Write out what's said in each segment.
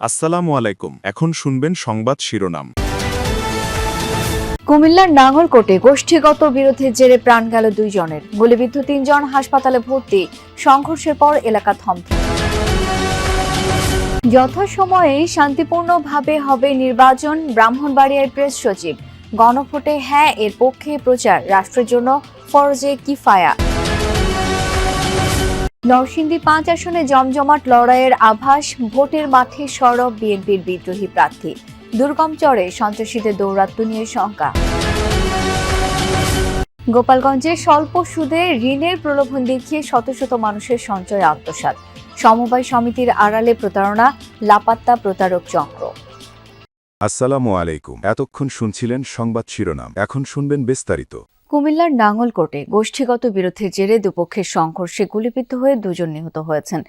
আসসালামু আলাইকুম। এখন শুনবেন সংবাদ শিরোনাম। কুমিল্লার নাঙ্গলকোটে গোষ্ঠীগত বিরোধের জেরে প্রাণ গেল 2 জনের, গুলিবিদ্ধ 3 জন হাসপাতালে ভর্তি। সংঘর্ষের পর এলাকা থমথমে। যথাসময়ে শান্তিপূর্ণভাবে হবে নির্বাচন, ব্রাহ্মণবাড়িয়ার প্রেস সচিব। গণভোটে হ্যাঁ এর পক্ষে প্রচার, রাষ্ট্রের জন্য ফরজে কিফায়া। নরসিংদী 5 আসনে জমজমাট লড়াইয়ের আভাস, ভোটের মাঠে সরব বিএনপির বিদ্রোহী প্রার্থী। দুর্গম চরে সন্ত্রাসীদের দৌরাত্ম্য নিয়ে শঙ্কা। গোপালগঞ্জে স্বল্প সুদে ঋণের প্রলোভন দেখিয়ে শত শত মানুষের সঞ্চয় আত্মসাৎ। সমবায় সমিতির আড়ালে প্রতারণা, লাপাত্তা প্রতারক চক্র। আসসালামু আলাইকুম। এতক্ষণ শুনছিলেন সংবাদ শিরোনাম, এখন শুনবেন বিস্তারিত। কুমিল্লার নাঙ্গলকোটে গোষ্ঠীগত বিরোধের জেরে দুপক্ষের সংঘর্ষে গুলিবিদ্ধ হয়ে 2 জন নিহত হয়েছেন।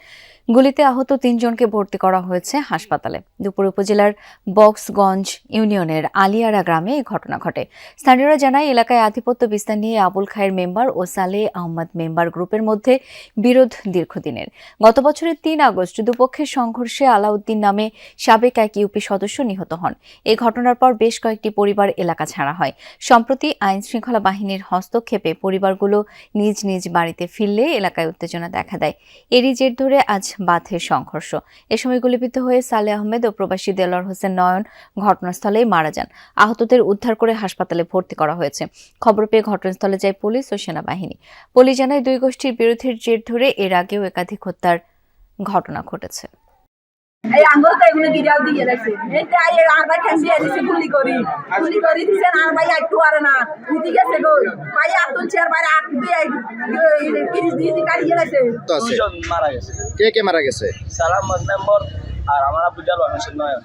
গুলিতে আহত 3 জনকে ভর্তি করা হয়েছে হাসপাতালে। দুপুর উপজেলার বক্সগঞ্জ ইউনিয়নের আলিয়ারা গ্রামে এই ঘটনা ঘটে। স্থানীয়রা জানায়, এলাকায় আধিপত্য বিস্তার নিয়ে আবুল খায়ের মেম্বার ও সালেহ আহমদ মেম্বার গ্রুপের মধ্যে বিরোধ দীর্ঘদিনের। গত বছরের 3 আগস্ট দুপক্ষের সংঘর্ষে আলাউদ্দিন নামে সাবেক এক ইউপি সদস্য নিহত হন। এই ঘটনার পর বেশ কয়েকটি পরিবার এলাকা ছাড়া হয়। সম্প্রতি আইন শৃঙ্খলা বাহিনীর হস্তক্ষেপে পরিবারগুলো নিজ নিজ বাড়িতে ফিরলে এলাকায় উত্তেজনা দেখা দেয়। এরই জের ধরে আজ বাধে সংঘর্ষ। এ সময় গুলিবিদ্ধ হয়ে সালেহ আহমেদ ও প্রবাসী দেলোয়ার হোসেন নয়ন ঘটনাস্থলেই মারা যান। আহতদের উদ্ধার করে হাসপাতালে ভর্তি করা হয়েছে। খবর পেয়ে ঘটনাস্থলে যায় পুলিশ ও সেনাবাহিনী। পুলিশ জানায়, 2 গোষ্ঠীর বিরোধের জের ধরে এর আগেও একাধিক হত্যার ঘটনা ঘটেছে। এই আঙ্গুল তো এগুলো গিরাল দিয়ে রাখছে, এইটা আর ভাই ঠেসি দিছে গুলি করি দিছেন। আর ভাই একটু আর না উঠি গেছে গো ভাই, আর তুলছে আর ভাই আর দিয়ে কিরিস দিয়ে কাটিয়ে রাখছে। দুজন মারা গেছে। কে মারা গেছে? সালাম মেম্বার আর আমার আব্দুল জলিল হোসেন নয়ন।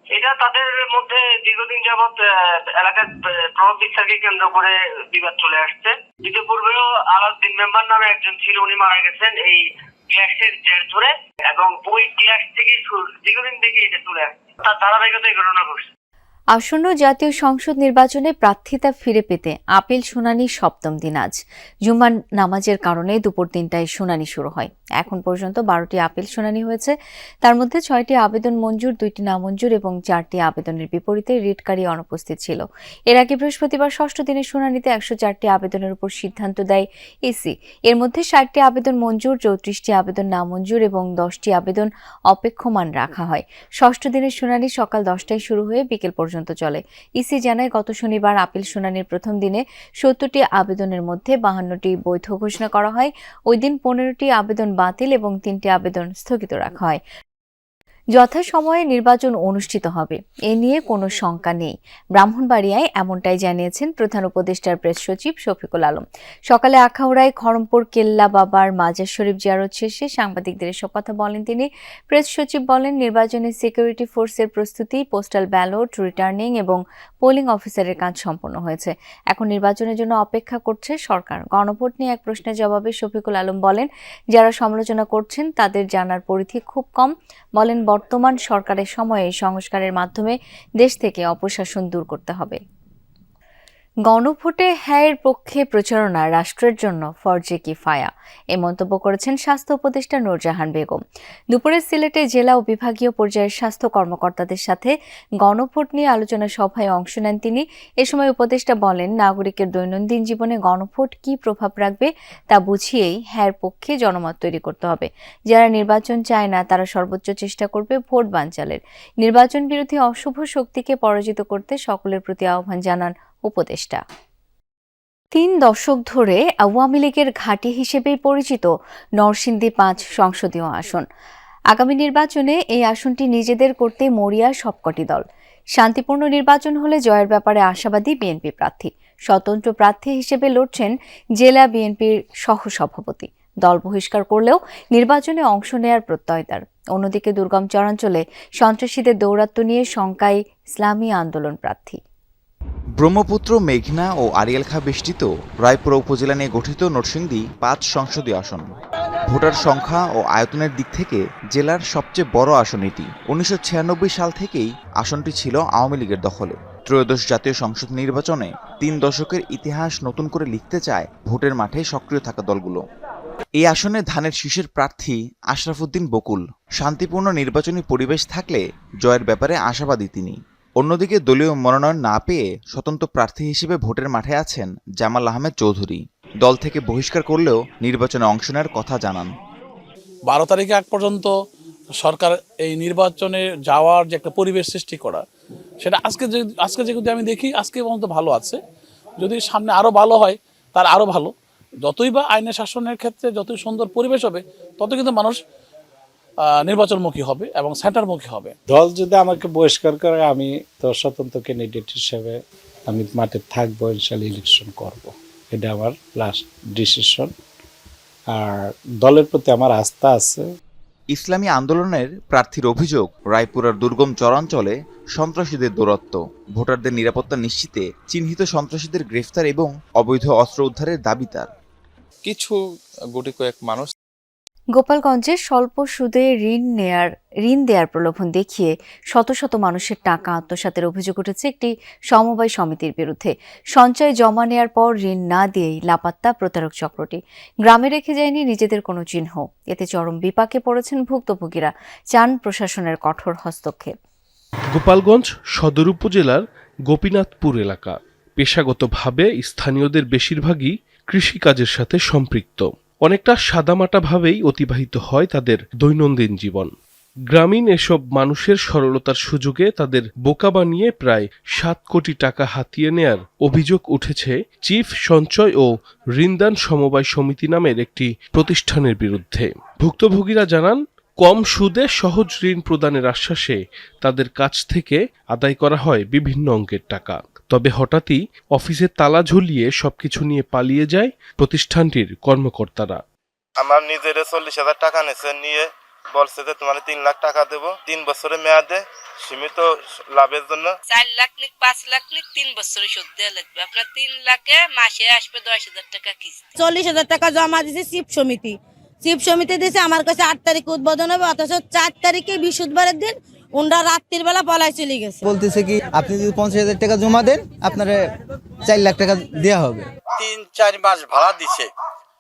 এটা তাদের মধ্যে দীর্ঘদিন যাবৎ এলাকার প্রভাব বিস্তারকে কেন্দ্র করে বিবাদ চলে আসছে। ইতিপূর্বেও আলাউদ্দিন মেম্বার নামে একজন ছিল, উনি মারা গেছেন এই ক্লাসের জের ধরে, এবং ওই ক্লাস থেকে দীর্ঘদিন থেকে এটা চলে আসছে। তার ধারাবাহিকতা এই ঘটনা ঘটছে। আসন্ন জাতীয় সংসদ নির্বাচনে প্রার্থিতা ফিরে পেতে আপিল শুনানি 7ম দিন আজ। জুমার নামাজের কারণে দুপুর 3টায় শুনানি শুরু হয়। এখন পর্যন্ত 12টি আপিল শুনানি হয়েছে। তার মধ্যে 6টি আবেদন মঞ্জুর, 2টি নামঞ্জুর এবং 4টি আবেদনের বিপরীতে রিটকারী অনুপস্থিত ছিল। এর আগে বৃহস্পতিবার 6ষ্ঠ দিনের শুনানিতে 104টি আবেদনের উপর সিদ্ধান্ত দেয় ইসি। এর মধ্যে 60টি আবেদন মঞ্জুর, 34টি আবেদন নামঞ্জুর এবং 10টি আবেদন অপেক্ষমান রাখা হয়। 6ষ্ঠ দিনের শুনানি সকাল 10টায় শুরু হয়ে বিকেল পর্যন্ত চলে। ইসি জানায়, গত শনিবার আপিল শুনানির প্রথম দিনে 70টি আবেদনের মধ্যে 52টি বৈধ ঘোষণা করা হয়। ওই দিন 15টি আবেদন বাতিল এবং 3টি আবেদন স্থগিত রাখা হয়। যথাসময়ে নির্বাচন অনুষ্ঠিত হবে, এ নিয়ে কোনো শঙ্কা নেই। ব্রাহ্মণবাড়িয়ায় এমনটাই জানিয়েছেন প্রধান উপদেষ্টার প্রেস সচিব শফিকুল আলম। সকালে আখাউড়ায় খড়মপুর কেল্লা বাবার মাজার শরীফ জিয়ারত শেষে সাংবাদিকদের এসব কথা বলেন তিনি। প্রেস সচিব বলেন, নির্বাচনে সিকিউরিটি ফোর্সের প্রস্তুতি, পোস্টাল ব্যালট, রিটার্নিং এবং পোলিং অফিসারের কাজ সম্পন্ন হয়েছে। এখন নির্বাচনের জন্য অপেক্ষা করছে সরকার। গণভোট নিয়ে এক প্রশ্নের জবাবে শফিকুল আলম বলেন, যারা সমালোচনা করছেন তাদের জানার পরিধি খুব কম। বলেন, বর্তমান সরকারের সময়ে সংস্কারের মাধ্যমে দেশ থেকে অপশাসন দূর করতে হবে। গণভোটে হ্যাঁয়ের পক্ষে প্রচারণা রাষ্ট্রের জন্য ফরজে কিফায়া, এ মন্তব্য করেছেন স্বাস্থ্য উপদেষ্টা নূরজাহান বেগম। দুপুরে সিলেটে জেলা ও বিভাগীয় পর্যায়ের স্বাস্থ্য কর্মকর্তাদের সাথে গণভোট নিয়ে আলোচনা সভায় অংশ নেন তিনি। এ সময় উপদেষ্টা বলেন, নাগরিকের দৈনন্দিন জীবনে গণভোট কী প্রভাব রাখবে তা বুঝিয়েই হ্যাঁয়ের পক্ষে জনমত তৈরি করতে হবে। যারা নির্বাচন চায় না তারা সর্বোচ্চ চেষ্টা করবে ভোট বানচালের। নির্বাচন বিরোধী অশুভ শক্তিকে পরাজিত করতে সকলের প্রতি আহ্বান জানান উপদেষ্টা। 3 দশক ধরে আওয়ামী লীগের ঘাঁটি হিসেবেই পরিচিত নরসিংদী 5 সংসদীয় আসন। আগামী নির্বাচনে এই আসনটি নিজেদের করতে মরিয়া সবকটি দল। শান্তিপূর্ণ নির্বাচন হলে জয়ের ব্যাপারে আশাবাদী বিএনপি প্রার্থী। স্বতন্ত্র প্রার্থী হিসেবে লড়ছেন জেলা বিএনপির সহসভাপতি। দল বহিষ্কার করলেও নির্বাচনে অংশ নেয়ার প্রত্যয় তার। অন্যদিকে দুর্গম চরাঞ্চলে সন্ত্রাসীদের দৌরাত্ম্য নিয়ে শঙ্কায় ইসলামী আন্দোলন প্রার্থী। ব্রহ্মপুত্র, মেঘনা ও আড়িয়াল খাঁ বেষ্টিত রায়পুরা উপজেলা নিয়ে গঠিত নরসিংদী 5 সংসদীয় আসন। ভোটার সংখ্যা ও আয়তনের দিক থেকে জেলার সবচেয়ে বড় আসন এটি। 1996 সাল থেকেই আসনটি ছিল আওয়ামী লীগের দখলে। ত্রয়োদশ জাতীয় সংসদ নির্বাচনে 3 দশকের ইতিহাস নতুন করে লিখতে চায় ভোটের মাঠে সক্রিয় থাকা দলগুলো। এই আসনে ধানের শীষের প্রার্থী আশরাফুদ্দিন বকুল। শান্তিপূর্ণ নির্বাচনী পরিবেশ থাকলে জয়ের ব্যাপারে আশাবাদী তিনি। অন্যদিকে দলীয় মনোনয়ন না পেয়ে স্বতন্ত্র প্রার্থী হিসেবে ভোটের মাঠে আছেন জামাল আহমেদ চৌধুরী। দল থেকে বহিষ্কার করলেও নির্বাচনে অংশ নেওয়ার কথা জানান। 12 তারিখে আগ পর্যন্ত সরকার এই নির্বাচনে যাওয়ার যে একটা পরিবেশ সৃষ্টি করা, সেটা আজকে যদি আমি দেখি আজকে পর্যন্ত ভালো আছে। যদি সামনে আরও ভালো হয় তার আরও ভালো। যতই বা আইনের শাসনের ক্ষেত্রে যতই সুন্দর পরিবেশ হবে, তত কিন্তু মানুষ নির্বাচনমুখী হবে এবং সেন্টারমুখী হবে। দল যদি আমাকে বহিষ্কার করে, আমি তো স্বতন্ত্র ক্যান্ডিডেট হিসেবে আমি মাঠে থাকবো, ইনশাল্লাহ ইলেকশন করব। এটা আমার লাস্ট ডিসিশন। আর দলের প্রতি আমার আস্থা আছে। ইসলামী আন্দোলনের প্রার্থীর অভিযোগ, রায়পুরার দুর্গম চরাঞ্চলে সন্ত্রাসীদের দৌরাত্ম্য, ভোটারদের নিরাপত্তা নিশ্চিতে চিহ্নিত সন্ত্রাসীদের গ্রেফতার এবং অবৈধ অস্ত্র উদ্ধারের দাবি তার। কিছু গুটি কয়েক মানুষ গোপালগঞ্জে স্বল্প সুদে ঋণ দেয়ার প্রলোভন দেখিয়ে শত শত মানুষের টাকা আত্মসাতের অভিযোগ উঠেছে একটি সমবায় সমিতির বিরুদ্ধে। সঞ্চয় জমা নেয়ার পর ঋণ না দিয়েই লাপাত্তা প্রতারক চক্রটি। গ্রামে রেখে যায়নি নিজেদের কোনো চিহ্ন। এতে চরম বিপাকে পড়েছেন ভুক্তভোগীরা, চান প্রশাসনের কঠোর হস্তক্ষেপ। গোপালগঞ্জ সদর উপজেলার গোপীনাথপুর এলাকা। পেশাগতভাবে স্থানীয়দের বেশিরভাগই কৃষিকাজের সাথে সম্পৃক্ত। অনেকটা সাদামাটাভাবেই অতিবাহিত হয় তাদের দৈনন্দিন জীবন। গ্রামীণ এসব মানুষের সরলতার সুযোগে তাদের বোকা বানিয়ে প্রায় 7 কোটি টাকা হাতিয়ে নেয়ার অভিযোগ উঠেছে চিফ সঞ্চয় ও ঋণদান সমবায় সমিতি নামের একটি প্রতিষ্ঠানের বিরুদ্ধে। ভুক্তভোগীরা জানান, কম সুদে সহজ ঋণ প্রদানের আশ্বাসে তাদের কাছ থেকে আদায় করা হয় বিভিন্ন অঙ্কের টাকা। তবে হঠাৎই অফিসে তালা ঝুলিয়ে সবকিছু নিয়ে পালিয়ে যায় প্রতিষ্ঠানটির কর্মকর্তারা। আমার নিজের 40,000 টাকা নিছে, নিয়ে বলছে যে তোমার 3 লাখ টাকা দেবো 3 বছরের মেয়াদে সীমিত লাভের জন্য। 4 লাখ লিখ 5 লাখ লিখ 3 বছরের সুদ দেওয়া লাগবে। আপনার 3 লাখে মাসে আসবে 10,000 টাকা কিস্তি। 40,000 টাকা জমা দিয়েছে চিফ সমিতি দিয়েছে আমার কাছে 8 তারিখ উদ্বোধন হবে, অথচ 4 তারিখে বৃহস্পতিবারের দিন ওনারা রাত্রির বেলা পলায় চলে গেছে। বলতেছে কি আপনি যদি 50,000 টাকা জমা দেন আপনারে 4 লাখ টাকা দেওয়া হবে। 3-4 মাস ভাড়া দিছে,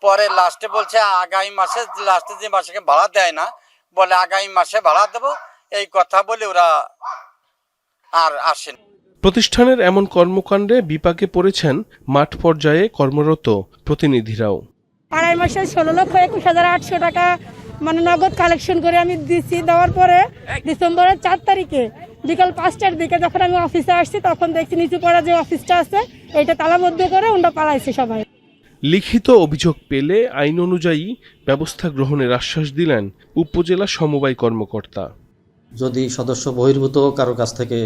পরে লাস্টে বলছে আগামী মাসে, লাস্টে যে মাসে ভাড়া দেয় না, বলে আগামী মাসে ভাড়া দেবো, এই কথা বলে ওরা আর আসেন। প্রতিষ্ঠানের এমন কর্মকাণ্ডে বিপাকে পড়েছেন মাঠ পর্যায়ে কর্মরত প্রতিনিধিরাও। আড়াই মাসে 16,21,800 টাকা মানে নগদ কালেকশন করে আমি দিচ্ছি। দেওয়ার পরে ডিসেম্বরের 4 তারিখে বিকাল 5টার দিকে যখন আমি অফিসে আসছি, তখন দেখছি নিচু পড়া যে অফিসটা আছে এটা তালাবদ্ধ করে ওরা পালাইছে সবাই। লিখিত অভিযোগ পেলে আইন অনুযায়ী ব্যবস্থা গ্রহণের আশ্বাস দিলেন উপজেলা সমবায় কর্মকর্তা। যদি সদস্য বহির্ভূত কারো কাছ থেকে